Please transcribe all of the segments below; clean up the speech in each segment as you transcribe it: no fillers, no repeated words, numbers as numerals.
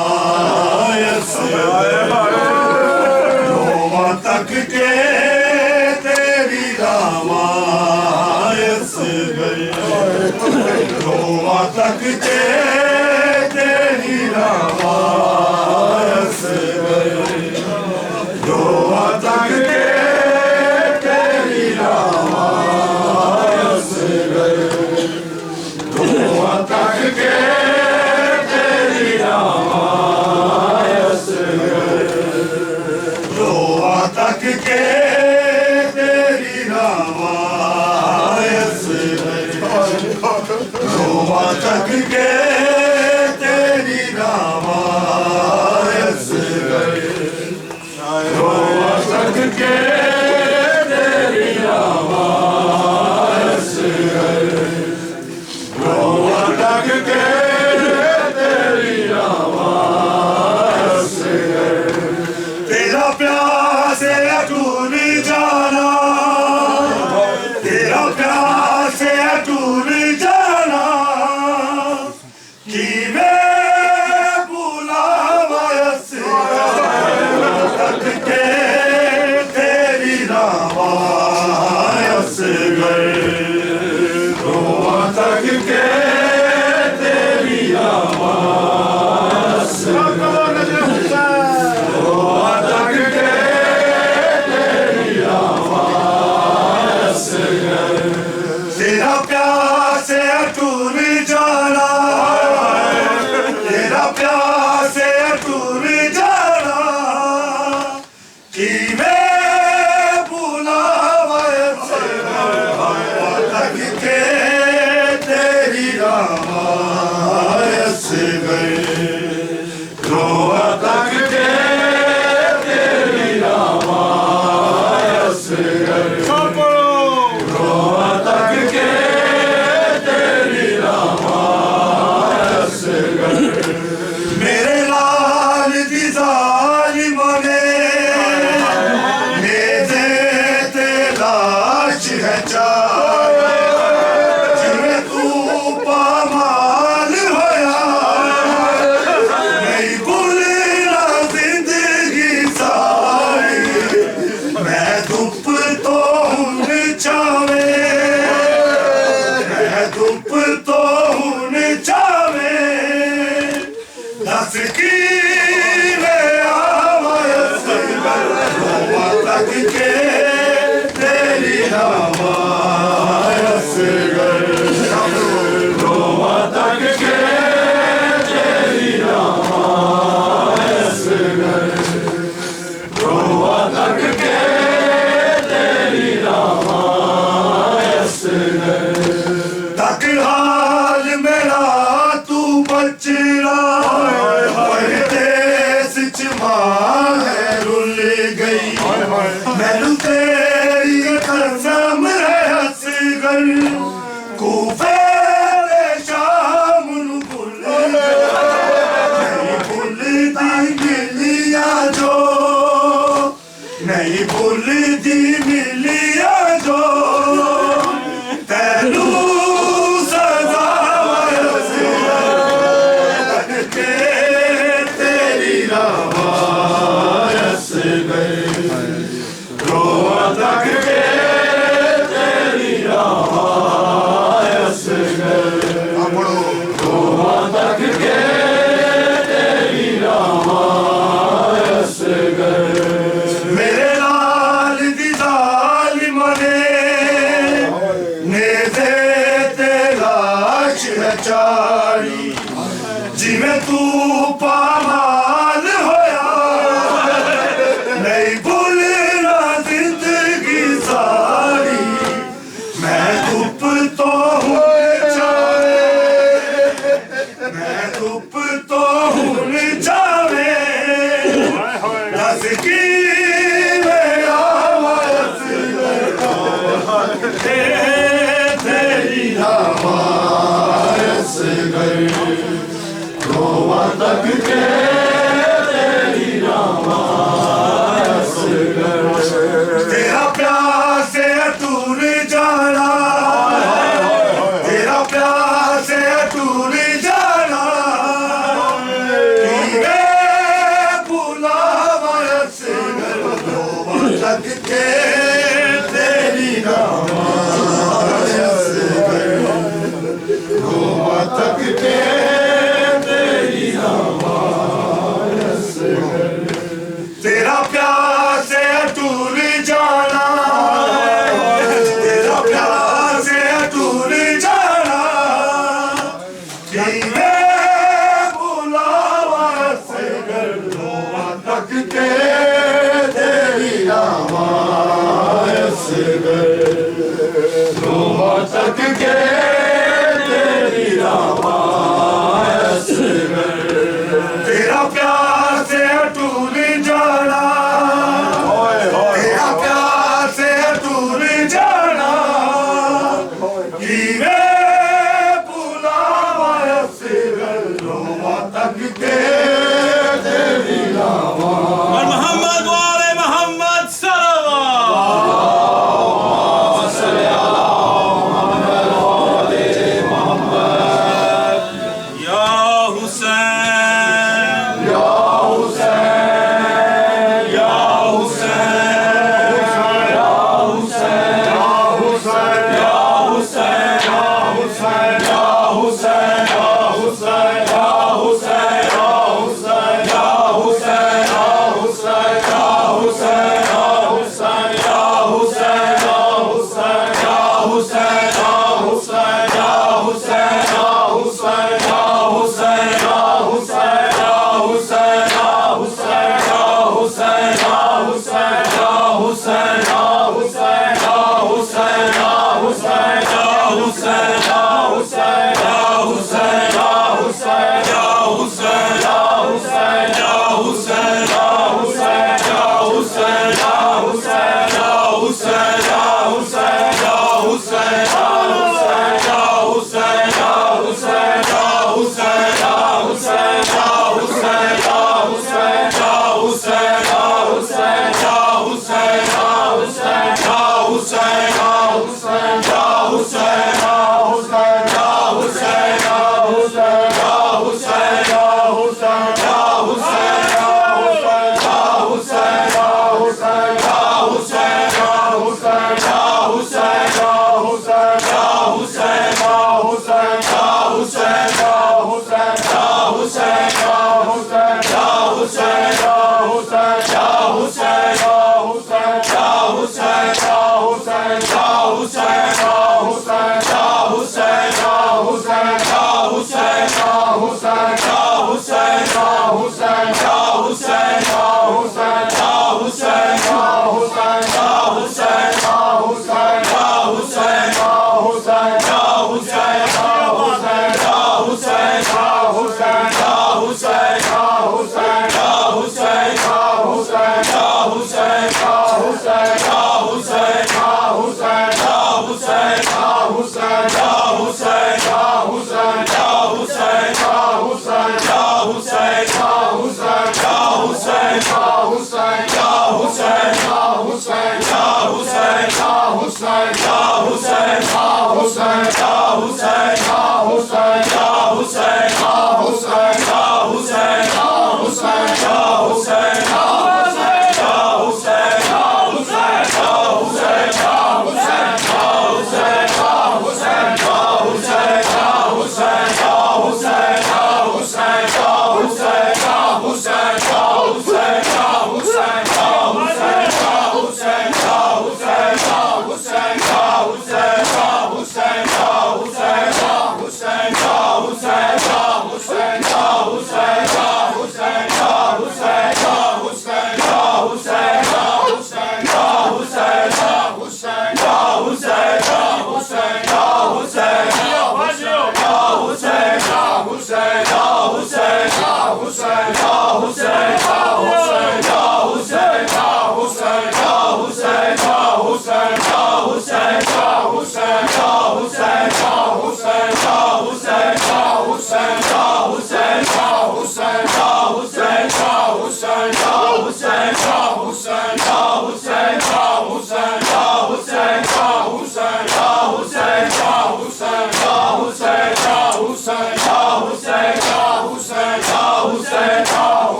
रामायस रोमा तक के तेरी रामायस गई रोमा तक के तेरी रामायस गई रोमा तक के तेरी रामायस गई रोमा तक के तेरी रामायस गई रोमा तक के तेरी रामायस गई रोमा तक के तेरी रामायस गई रोमा तक के तेरी रामायस गई रोमा तक के तेरी रामायस गई तेरा प्यास है अटूट जाना तेरा प्यास है अटूट जाना कि मैं बुलावायस तक के तेरी रामायस गई रोमा तक के तेरी रामायस रोमा तक के तेरी रामायस तेरा प्यास है अटूट जाना तेरा प्यास है अटूट जाना कि मैं बुलावायस तक के तेरी रामायस गई रोमा तक के तेरी रामायस गई रोमा तक के तेरी रामायस गई मेरे लाल दी जालिमां ने मेरे ते लाश है चार जिवें तू पामाल होया नहीं भुलना जिंदगी सारी मैं धुप तो हुन चावे मैं धुप तो हुन चावे दस की आवाज़ रोमा तक के तेरी रामायस गई रोमा तक के तेरी रामायस गई रोमा तक के तेरी रामायस गई तक हाल मेरा तू बचड़ा देश च मां है रुल गई मैनू तेरी कसम है हस गई कूफे दे शाम नू भुल नहीं भुलदी मिलिया जो नहीं भुलदी मिलिया जो तैनू सजावायस तक के तेरी रामायस गई रोमा तक के तेरी रामायस गई रोमा तक के तेरी रामायस गई मेरे लाल दी जालिमां ने दे ते लाश है चारी जिवें तू पामाल होया नहीं भुलना जिंदगी सारी मैं धुप तो हुन जावे मैं धुप तो हुन जावे दस की आवाज़ तेरी रामायस गई रोमा तक के तेरी रामायस गई तेरा प्यास है अटूट जाना तेरा प्यास है अटूट जाना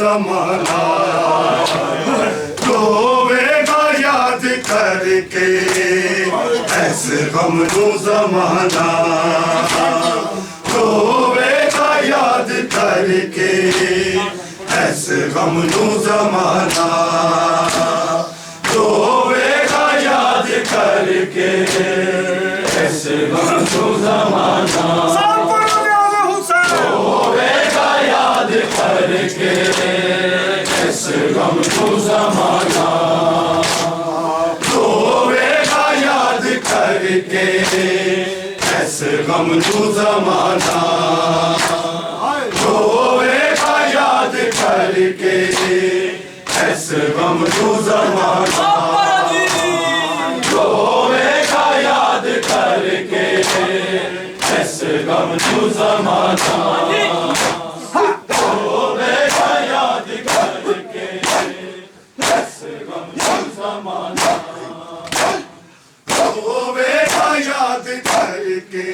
जमाना रोवेगा याद करके ऐसे गम नू जमाना रोवेगा याद करके ऐसे गम नू जमाना रोवेगा याद करके ऐसे गम नू जमाना रोवेगा याद करके ऐसे गम नू जमाना रोवेगा याद करके ऐसे गम नू जमाना रोवेगा याद करके ऐसे गम नू जमाना रोवेगा याद करके ऐसे गम नू जमाना रोवेगा याद करके ऐसे गम नू जमाना रोवेगा याद करके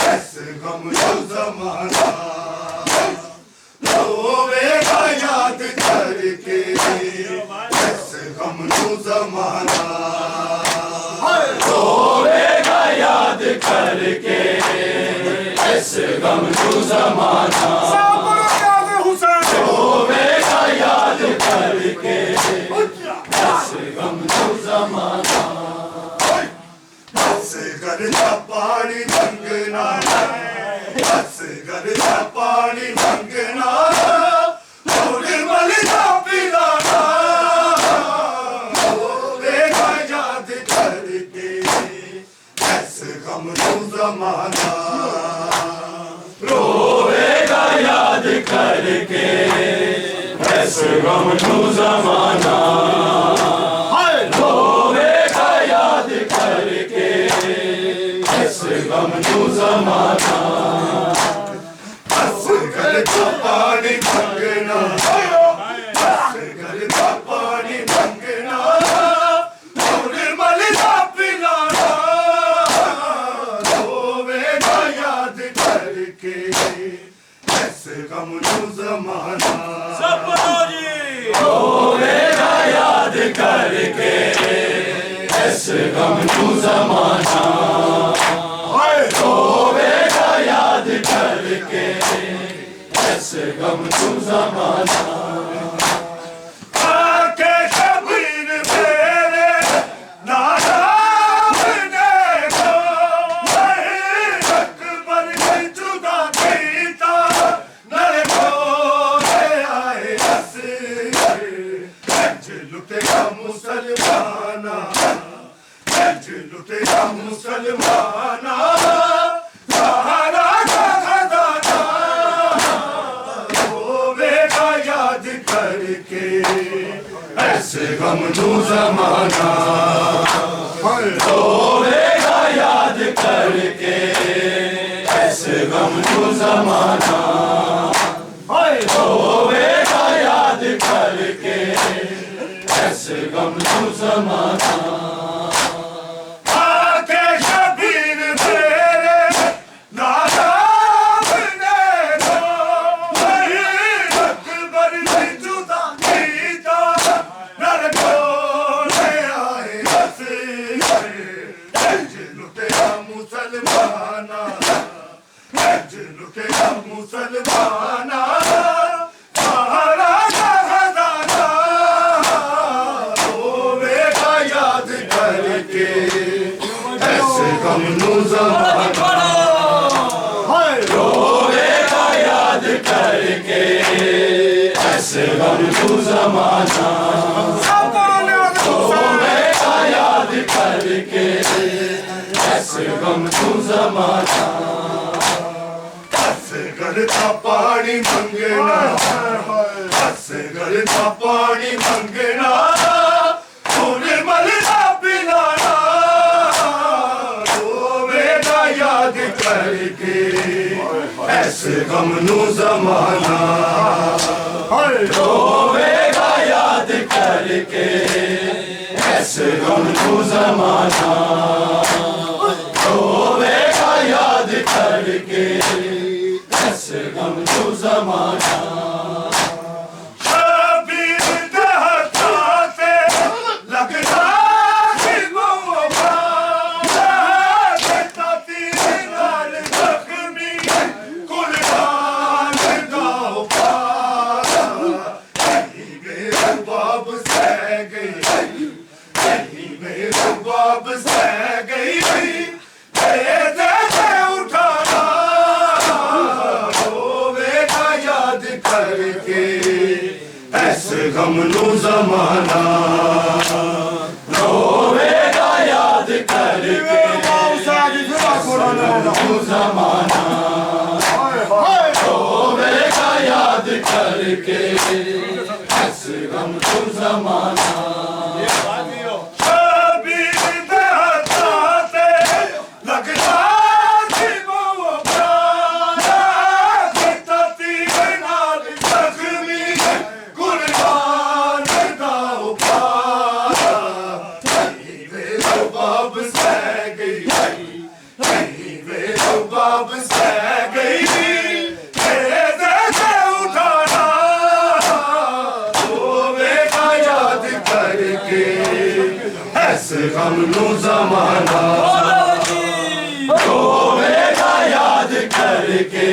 ऐसे गम नू जमाना रोवेगा याद करके ऐसे गम नू जमाना रोवेगा याद करके ऐसे गम नू जमाना रोवेगा याद करके ऐसे गम नू जमाना ऐसे करता पानी मंगना ऐसे करता पानी मंगना और मलता पिलाना रोवेगा याद करके ऐसे गम नू जमाना रोवेगा याद करके ऐसे गम नू जमाना रोवेगा याद करके ऐसे गम नू जमाना ऐसे करता पानी मंगना ऐसे करता पानी मंगना और मलता पिलाना रोवेगा याद करके ऐसे गम नू जमाना रोवेगा याद करके ऐसे गम नू जमाना रोवेगा याद करके ऐसे गम तू ज़माना आके शबीर मेरे नादाम ने तो अकबर ने जुदा कीता नरे कोले आए हंस लुटेगा मुसलमाना लुटेगा मुसलमाना सहारा का खजाना रोवेगा याद करके ऐसे गम तू ज़माना रोवेगा याद करके ऐसे गम तू ज़माना रोवेगा याद करके ऐसे गम तू ज़माना आके शबीर मेरे नादाम ने तो अकबर ने जुदा कीता नर कोले आए हंस लुटेगा मुसलमाना लुटेगा मुसलमाना सहारा का खजाना रोवेगा याद करके ऐसे गम तू ज़माना रोवेगा याद करके ऐसे गम तू ज़माना रोवेगा याद करके ऐसे गम तू ज़माना असगर का पानी मंगना असगर का पानी मंगना तूने मलना पिलाना रोवेगा याद करके ऐसे गम तू ज़माना रोवेगा याद करके ऐसे गम तू ज़माना रोवेगा याद करके ऐसे गम तू ज़माना शबीर दहता से लगता मौका कहता तेरे नाल ज़ख्मी कुर्बान गाओ कहीं मेरे बाप सह गई कहीं मेरे बाप सह गई उठाना रोवेगा याद करके ऐसे गम तू ज़माना रोवेगा याद करके तू ज़माना रोवेगा याद करके ऐसे गम तू ज़माना शबीर दहता से लगता बाब सह गई उठाना रोवेगा याद करके ऐसे गम तू ज़माना रोवेगा याद करके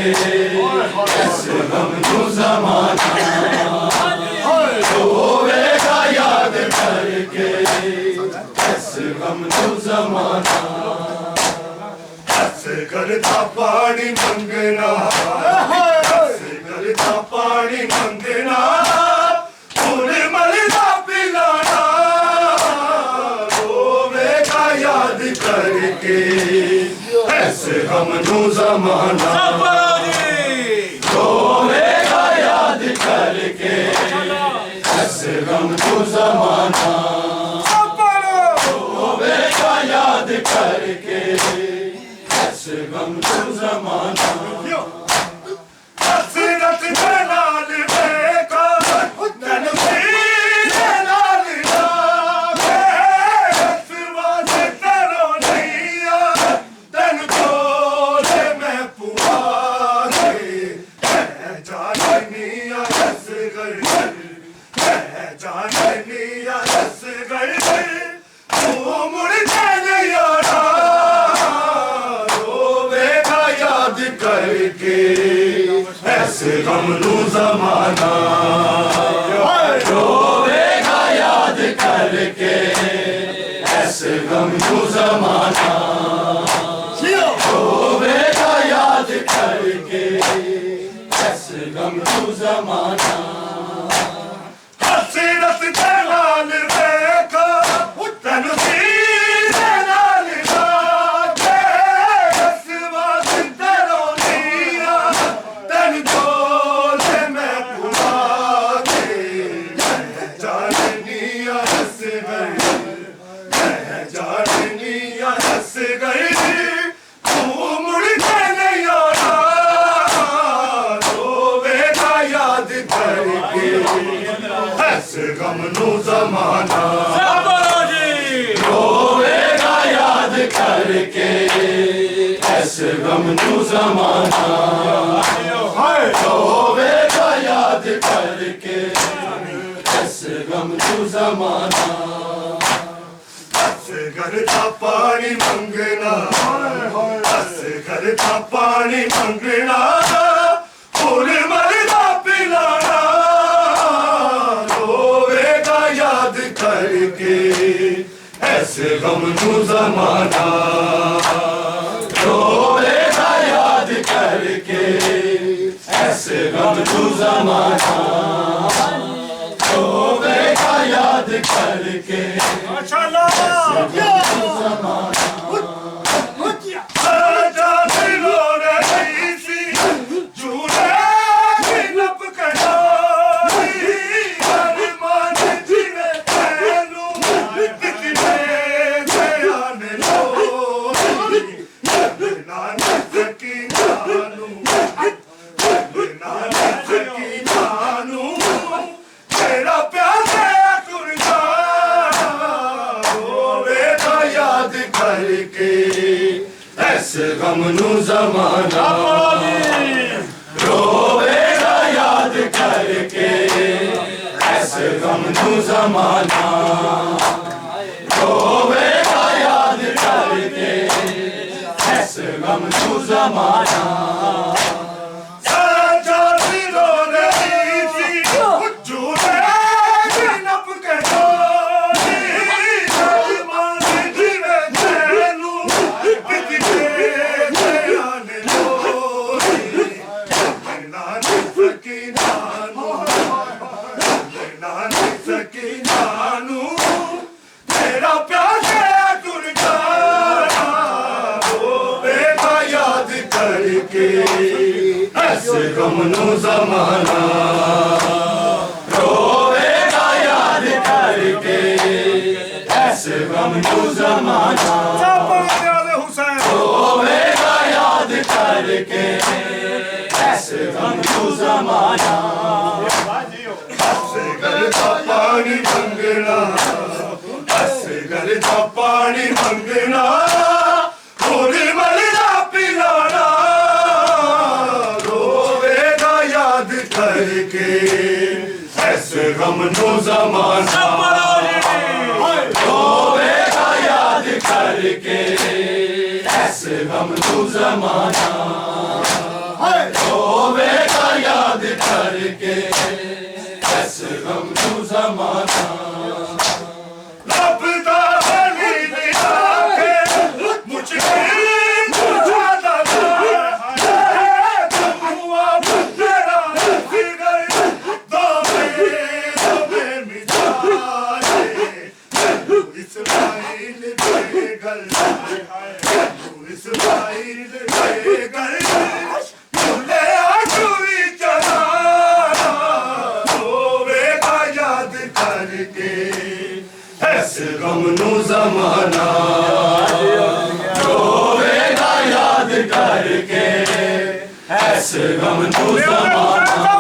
ऐसे गम तू ज़माना रोवेगा याद करके ऐसे गम तू ज़माना असगर का पानी मंगना असगर का पानी मंगना तूने मलना पिलाना रोवेगा याद करके ऐसे गम तू ज़माना रोवेगा याद करके ऐसे गम तू ज़माना रोवेगा याद करके ऐसे गम तू ज़माना हसरत के लाल बेका तनवीर लाल रसवा से तेरो नैया तन खोले मैं पुआरे जाननिया असगर जाननिया असगर तू मुड़ जाने यारा रोवेगा याद गम नू ज़माना रोवेगा याद करके ऐस गम नू ज़माना रोवेगा याद करके ऐस गम नू ज़माना हसरत दे नाल देखा तैनू सीने नाल लागे रसवास ते रोनिया तैनू डोल मैं भुला के मैं जाननिया हस गई मैं जाननिया हस गई तू मुड़ के नहीं आना रोवेगा याद करके ऐस गम नू ज़माना रोवेगा याद करके ऐस गम नू ज़माना रोवेगा याद करके ऐस गम नू ज़माना असगर दा पानी मंगना असगर दा पानी मंगना फूल मरदा पिलाना रोवेगा याद करके ऐसे गम नू ज़माना रोवेगा याद करके ऐसे गम नू ज़माना रोवेगा याद करके गम नू ज़माना रोवेगा याद करके ऐसे गम नू ज़माना रोवेगा याद करके ऐसे गम नू ज़माना ऐसे गम नू ज़माना रोवेगा याद करके ऐसे गम नू ज़माना रोवेगा याद करके ऐसे गम नू ज़माना असगर दा पानी मंगना असगर दा पानी मंगना फूल मरदा पिलाना करके ऐसे गम नू ज़माना रोवेगा याद करके ऐसे गम नू ज़माना रोवेगा याद करके ऐसे गम नू ज़माना ऐसे गम नू ज़माना रोवेगा याद करके ऐसे गम नू ज़माना